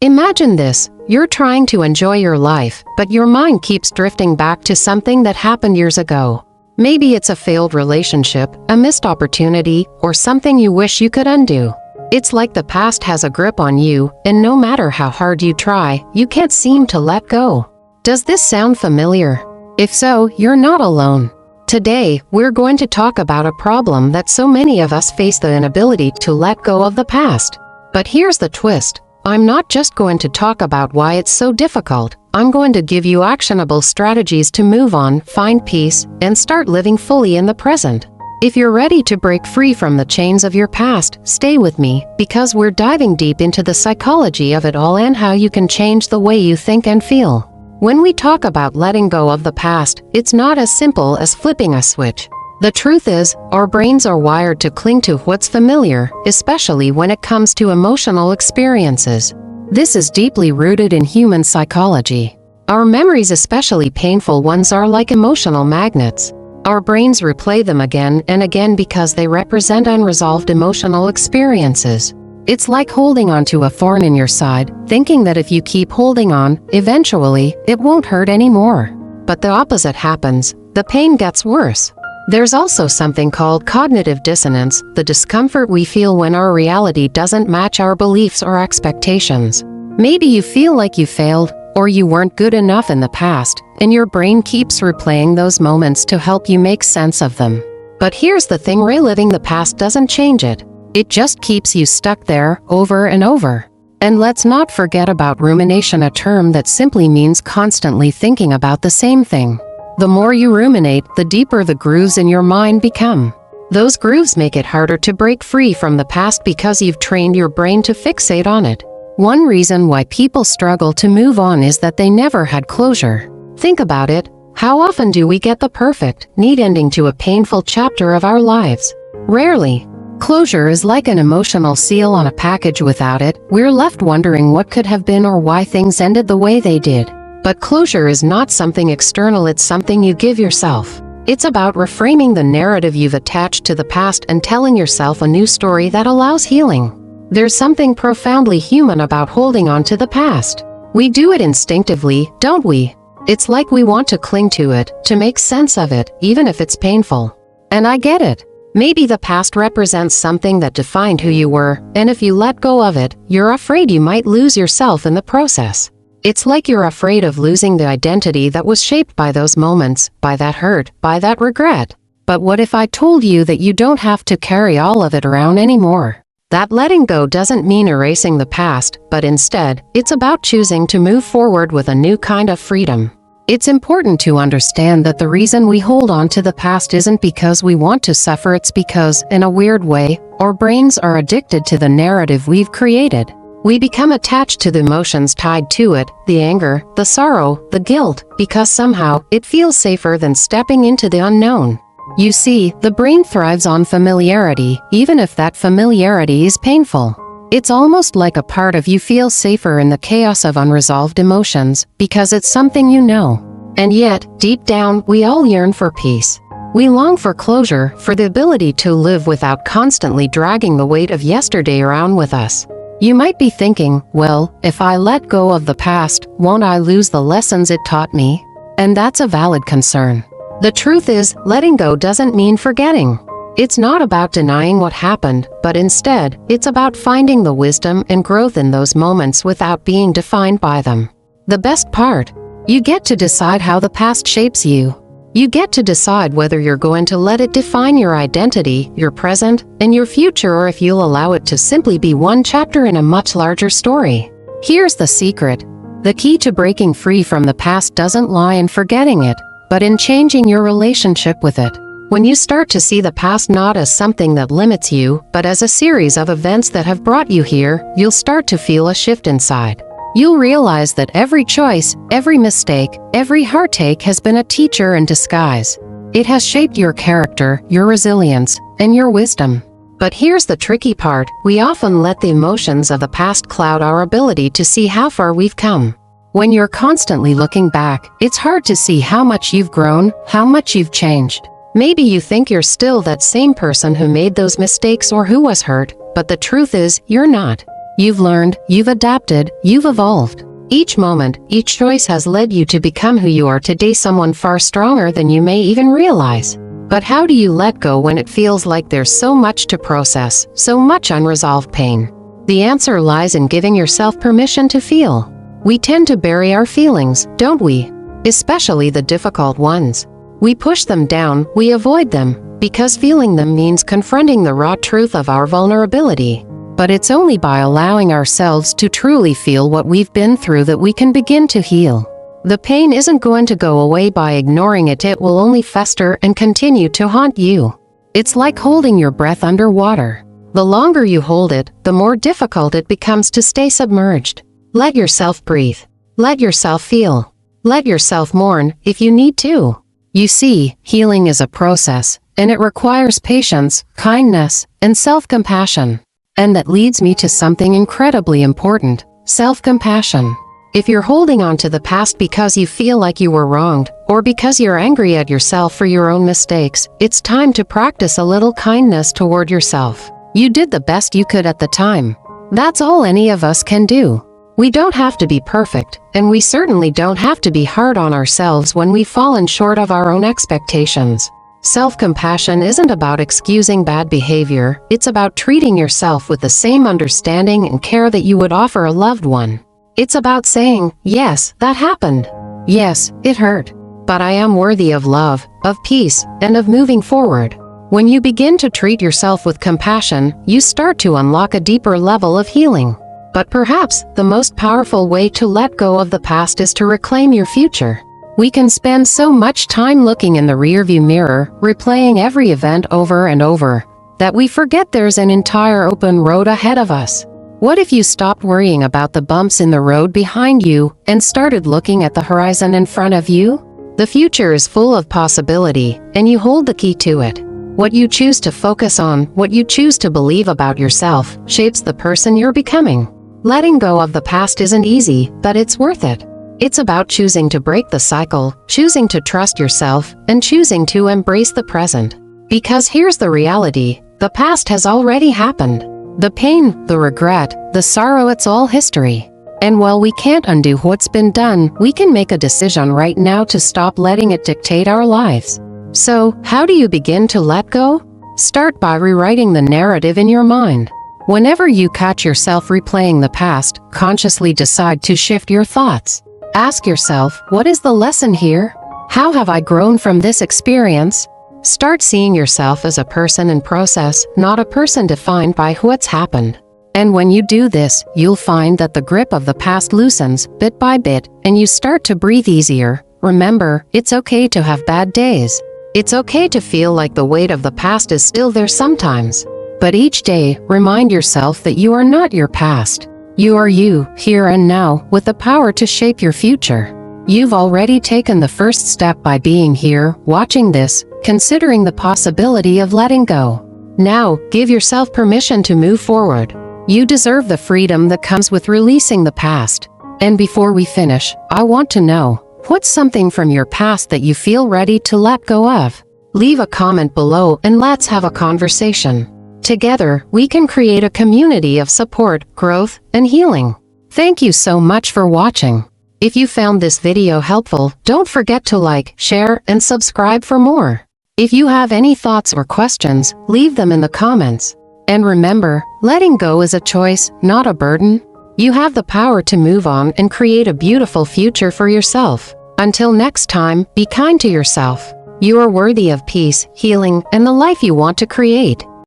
Imagine this. You're trying to enjoy your life, but your mind keeps drifting back to something that happened years ago. Maybe it's a failed relationship, a missed opportunity, or something you wish you could undo. It's like the past has a grip on you, and no matter how hard you try, you can't seem to let go. Does this sound familiar? If so, you're not alone. Today, we're going to talk about a problem that so many of us face: the inability to let go of the past. But here's the twist. I'm not just going to talk about why it's so difficult. I'm going to give you actionable strategies to move on, find peace, and start living fully in the present. If you're ready to break free from the chains of your past, stay with me, because we're diving deep into the psychology of it all and how you can change the way you think and feel. When we talk about letting go of the past, it's not as simple as flipping a switch. The truth is, our brains are wired to cling to what's familiar, especially when it comes to emotional experiences. This is deeply rooted in human psychology. Our memories, especially painful ones, are like emotional magnets. Our brains replay them again and again because they represent unresolved emotional experiences. It's like holding onto a thorn in your side, thinking that if you keep holding on, eventually, it won't hurt anymore. But the opposite happens. The pain gets worse. There's also something called cognitive dissonance, the discomfort we feel when our reality doesn't match our beliefs or expectations. Maybe you feel like you failed, or you weren't good enough in the past, and your brain keeps replaying those moments to help you make sense of them. But here's the thing: reliving the past doesn't change it. It just keeps you stuck there, over and over. And let's not forget about rumination, a term that simply means constantly thinking about the same thing. The more you ruminate, the deeper the grooves in your mind become. Those grooves make it harder to break free from the past because you've trained your brain to fixate on it. One reason why people struggle to move on is that they never had closure. Think about it. How often do we get the perfect, neat ending to a painful chapter of our lives? Rarely. Closure is like an emotional seal on a package. Without it, we're left wondering what could have been or why things ended the way they did. But closure is not something external, it's something you give yourself. It's about reframing the narrative you've attached to the past and telling yourself a new story that allows healing. There's something profoundly human about holding on to the past. We do it instinctively, don't we? It's like we want to cling to it, to make sense of it, even if it's painful. And I get it. Maybe the past represents something that defined who you were, and if you let go of it, you're afraid you might lose yourself in the process. It's like you're afraid of losing the identity that was shaped by those moments, by that hurt, by that regret. But what if I told you that you don't have to carry all of it around anymore? That letting go doesn't mean erasing the past, but instead, it's about choosing to move forward with a new kind of freedom. It's important to understand that the reason we hold on to the past isn't because we want to suffer, it's because, in a weird way, our brains are addicted to the narrative we've created. We become attached to the emotions tied to it, the anger, the sorrow, the guilt, because somehow, it feels safer than stepping into the unknown. You see, the brain thrives on familiarity, even if that familiarity is painful. It's almost like a part of you feels safer in the chaos of unresolved emotions, because it's something you know. And yet, deep down, we all yearn for peace. We long for closure, for the ability to live without constantly dragging the weight of yesterday around with us. You might be thinking, well, if I let go of the past, won't I lose the lessons it taught me? And that's a valid concern. The truth is, letting go doesn't mean forgetting. It's not about denying what happened, but instead, it's about finding the wisdom and growth in those moments without being defined by them. The best part? You get to decide how the past shapes you. You get to decide whether you're going to let it define your identity, your present, and your future, or if you'll allow it to simply be one chapter in a much larger story. Here's the secret. The key to breaking free from the past doesn't lie in forgetting it, but in changing your relationship with it. When you start to see the past not as something that limits you, but as a series of events that have brought you here, you'll start to feel a shift inside. You'll realize that every choice, every mistake, every heartache has been a teacher in disguise. It has shaped your character, your resilience, and your wisdom. But here's the tricky part: we often let the emotions of the past cloud our ability to see how far we've come. When you're constantly looking back, it's hard to see how much you've grown, how much you've changed. Maybe you think you're still that same person who made those mistakes or who was hurt, but the truth is, you're not. You've learned, you've adapted, you've evolved. Each moment, each choice has led you to become who you are today, someone far stronger than you may even realize. But how do you let go when it feels like there's so much to process, so much unresolved pain? The answer lies in giving yourself permission to feel. We tend to bury our feelings, don't we? Especially the difficult ones. We push them down, we avoid them, because feeling them means confronting the raw truth of our vulnerability. But it's only by allowing ourselves to truly feel what we've been through that we can begin to heal. The pain isn't going to go away by ignoring it, it will only fester and continue to haunt you. It's like holding your breath underwater. The longer you hold it, the more difficult it becomes to stay submerged. Let yourself breathe. Let yourself feel. Let yourself mourn, if you need to. You see, healing is a process, and it requires patience, kindness, and self-compassion. And that leads me to something incredibly important: self-compassion. If you're holding on to the past because you feel like you were wronged, or because you're angry at yourself for your own mistakes, it's time to practice a little kindness toward yourself. You did the best you could at the time. That's all any of us can do. We don't have to be perfect, and we certainly don't have to be hard on ourselves when we've fallen short of our own expectations. Self-compassion isn't about excusing bad behavior, it's about treating yourself with the same understanding and care that you would offer a loved one. It's about saying, yes, that happened. Yes, it hurt. But I am worthy of love, of peace, and of moving forward. When you begin to treat yourself with compassion, you start to unlock a deeper level of healing. But perhaps, the most powerful way to let go of the past is to reclaim your future. We can spend so much time looking in the rearview mirror, replaying every event over and over, that we forget there's an entire open road ahead of us. What if you stopped worrying about the bumps in the road behind you and started looking at the horizon in front of you? The future is full of possibility, and you hold the key to it. What you choose to focus on, what you choose to believe about yourself, shapes the person you're becoming. Letting go of the past isn't easy, but it's worth it. It's about choosing to break the cycle, choosing to trust yourself, and choosing to embrace the present. Because here's the reality: the past has already happened. The pain, the regret, the sorrow, it's all history. And while we can't undo what's been done, we can make a decision right now to stop letting it dictate our lives. So, how do you begin to let go? Start by rewriting the narrative in your mind. Whenever you catch yourself replaying the past, consciously decide to shift your thoughts. Ask yourself, what is the lesson here? How have I grown from this experience? Start seeing yourself as a person in process, not a person defined by what's happened. And when you do this, you'll find that the grip of the past loosens, bit by bit, and you start to breathe easier. Remember, it's okay to have bad days. It's okay to feel like the weight of the past is still there sometimes. But each day, remind yourself that you are not your past. You are you, here and now, with the power to shape your future. You've already taken the first step by being here, watching this, considering the possibility of letting go. Now, give yourself permission to move forward. You deserve the freedom that comes with releasing the past. And before we finish, I want to know, what's something from your past that you feel ready to let go of? Leave a comment below and let's have a conversation. Together, we can create a community of support, growth, and healing. Thank you so much for watching. If you found this video helpful, don't forget to like, share, and subscribe for more. If you have any thoughts or questions, leave them in the comments. And remember, letting go is a choice, not a burden. You have the power to move on and create a beautiful future for yourself. Until next time, be kind to yourself. You are worthy of peace, healing, and the life you want to create.